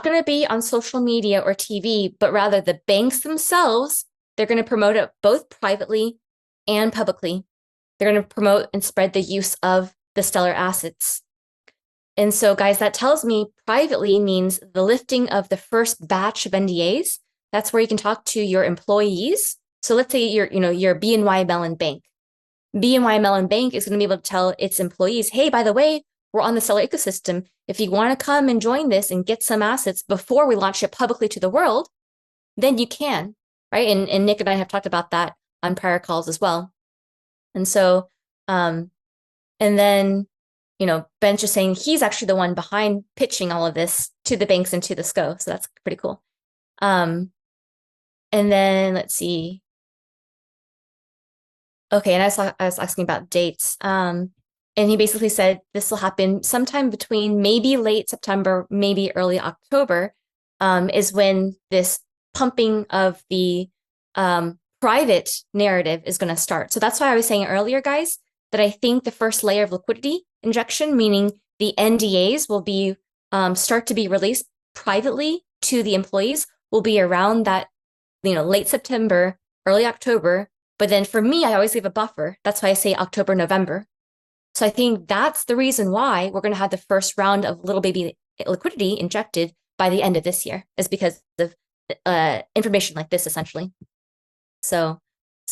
going to be on social media or TV, but rather the banks themselves, they're going to promote it both privately and publicly. They're going to promote and spread the use of the Stellar assets. And so, guys, that tells me privately means the lifting of the first batch of NDAs. That's where you can talk to your employees. So let's say you're BNY Mellon Bank. BNY Mellon Bank is going to be able to tell its employees, hey, by the way, we're on the Stellar ecosystem. If you want to come and join this and get some assets before we launch it publicly to the world, then you can, right? And Nick and I have talked about that on prior calls as well. And so, and then, Ben's just saying he's actually the one behind pitching all of this to the banks and to the SCO. So that's pretty cool. And then let's see. Okay, and I was asking about dates. And he basically said this will happen sometime between maybe late September, maybe early October, is when this pumping of the private narrative is going to start. So that's why I was saying earlier, guys, that I think the first layer of liquidity injection, meaning the NDAs will be start to be released privately to the employees, will be around that, late September, early October. But then for me, I always leave a buffer. That's why I say October, November. So I think that's the reason why we're going to have the first round of little baby liquidity injected by the end of this year, is because of information like this, essentially. So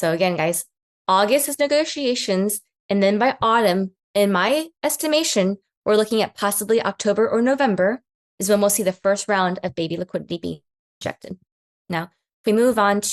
again, guys, August is negotiations, and then by autumn, in my estimation, we're looking at possibly October or November is when we'll see the first round of baby liquidity being injected. Now, if we move on to